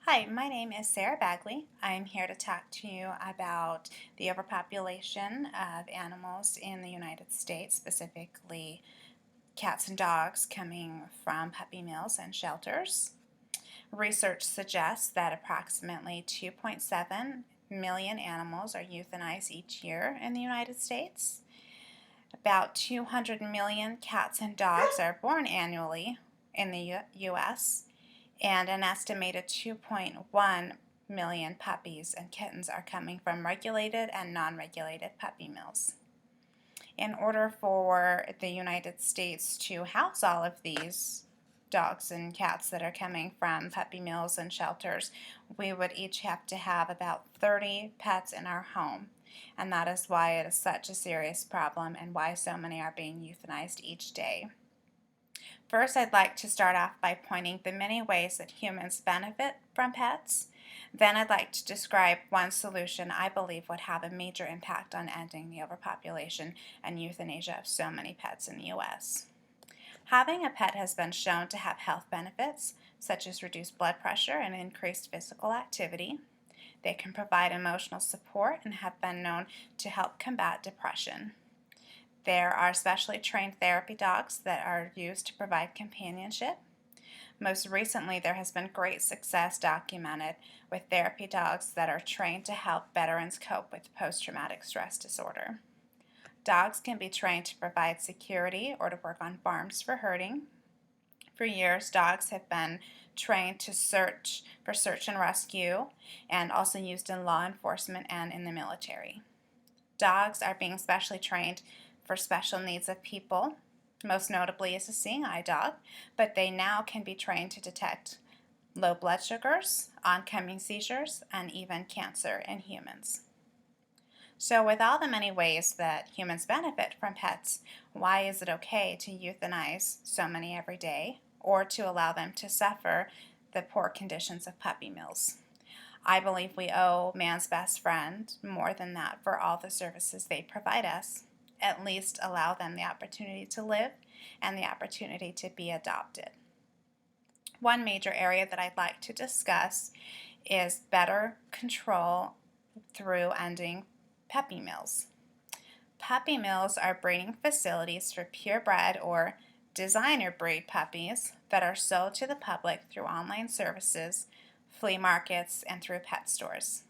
Hi, my name is Sarah Bagley. I'm here to talk to you about the overpopulation of animals in the United States, specifically cats and dogs coming from puppy mills and shelters. Research suggests that approximately 2.7 million animals are euthanized each year in the United States. About 200 million cats and dogs are born annually in the U.S., and an estimated 2.1 million puppies and kittens are coming from regulated and non-regulated puppy mills. In order for the United States to house all of these dogs and cats that are coming from puppy mills and shelters, we would each have to have about 30 pets in our home. And that is why it is such a serious problem and why so many are being euthanized each day. First, I'd like to start off by pointing the many ways that humans benefit from pets. Then I'd like to describe one solution I believe would have a major impact on ending the overpopulation and euthanasia of so many pets in the U.S. Having a pet has been shown to have health benefits, such as reduced blood pressure and increased physical activity. They can provide emotional support and have been known to help combat depression. There are specially trained therapy dogs that are used to provide companionship. Most recently, there has been great success documented with therapy dogs that are trained to help veterans cope with post-traumatic stress disorder. Dogs can be trained to provide security or to work on farms for herding. For years, dogs have been trained to search and rescue and also used in law enforcement and in the military. Dogs are being specially trained for special needs of people, most notably is a seeing eye dog, but they now can be trained to detect low blood sugars, oncoming seizures, and even cancer in humans. So with all the many ways that humans benefit from pets, why is it okay to euthanize so many every day or to allow them to suffer the poor conditions of puppy mills? I believe we owe man's best friend more than that for all the services they provide us. At least allow them the opportunity to live and the opportunity to be adopted. One major area that I'd like to discuss is better control through ending puppy mills. Puppy mills are breeding facilities for purebred or designer breed puppies that are sold to the public through online services, flea markets, and through pet stores.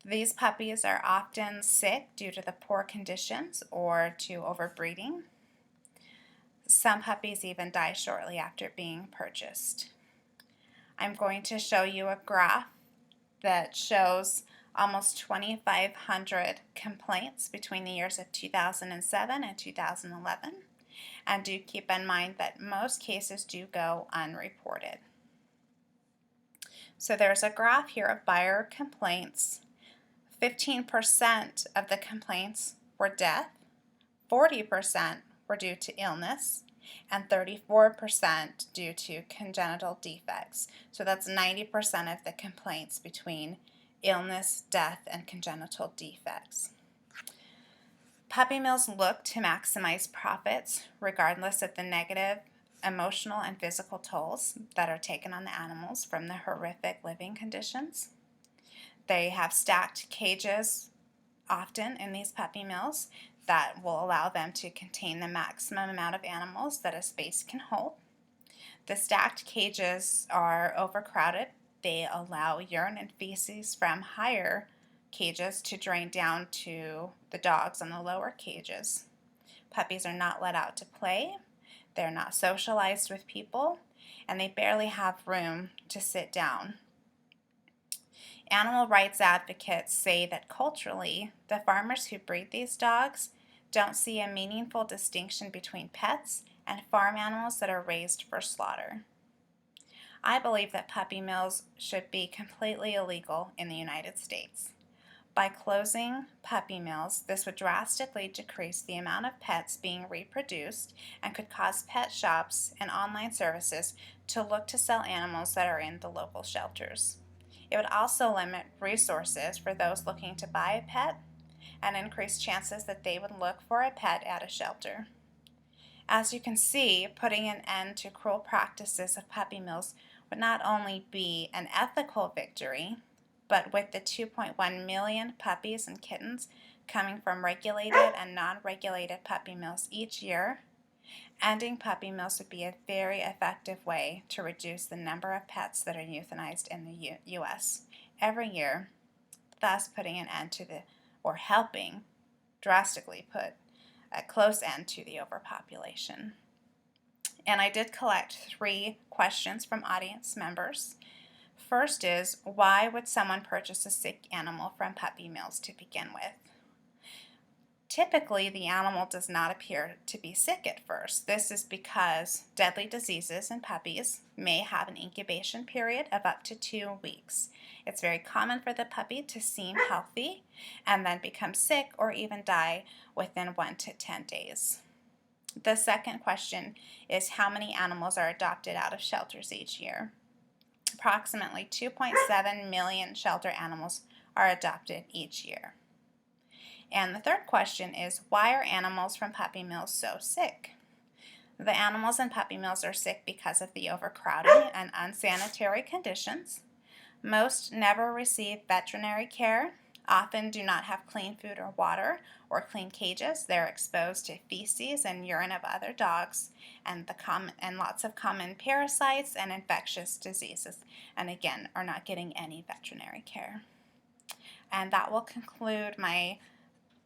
These puppies are often sick due to the poor conditions or to overbreeding. Some puppies even die shortly after being purchased. I'm going to show you a graph that shows almost 2,500 complaints between the years of 2007 and 2011. And do keep in mind that most cases do go unreported. So there's a graph here of buyer complaints. 15% of the complaints were death, 40% were due to illness, and 34% due to congenital defects. So that's 90% of the complaints between illness, death, and congenital defects. Puppy mills look to maximize profits regardless of the negative emotional and physical tolls that are taken on the animals from the horrific living conditions. They have stacked cages often in these puppy mills that will allow them to contain the maximum amount of animals that a space can hold. The stacked cages are overcrowded. They allow urine and feces from higher cages to drain down to the dogs on the lower cages. Puppies are not let out to play. They're not socialized with people, and they barely have room to sit down. Animal rights advocates say that culturally, the farmers who breed these dogs don't see a meaningful distinction between pets and farm animals that are raised for slaughter. I believe that puppy mills should be completely illegal in the United States. By closing puppy mills, this would drastically decrease the amount of pets being reproduced and could cause pet shops and online services to look to sell animals that are in the local shelters. It would also limit resources for those looking to buy a pet and increase chances that they would look for a pet at a shelter. As you can see, putting an end to cruel practices of puppy mills would not only be an ethical victory, but with the 2.1 million puppies and kittens coming from regulated and non-regulated puppy mills each year, ending puppy mills would be a very effective way to reduce the number of pets that are euthanized in the U.S. every year, thus putting an end to or helping drastically put a close end to the overpopulation. And I did collect 3 questions from audience members. First is, why would someone purchase a sick animal from puppy mills to begin with? Typically, the animal does not appear to be sick at first. This is because deadly diseases in puppies may have an incubation period of up to 2 weeks. It's very common for the puppy to seem healthy and then become sick or even die within 1 to 10 days. The second question is, how many animals are adopted out of shelters each year? Approximately 2.7 million shelter animals are adopted each year. And the third question is, why are animals from puppy mills so sick? The animals in puppy mills are sick because of the overcrowding and unsanitary conditions. Most never receive veterinary care, often do not have clean food or water or clean cages. They're exposed to feces and urine of other dogs and lots of common parasites and infectious diseases, and again, are not getting any veterinary care. And that will conclude my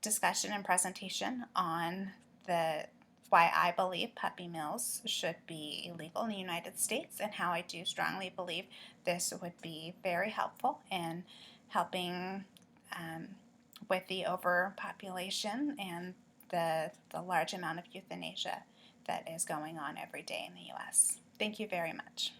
discussion and presentation on why I believe puppy mills should be illegal in the United States, and how I do strongly believe this would be very helpful in helping with the overpopulation and the large amount of euthanasia that is going on every day in the U.S. Thank you very much.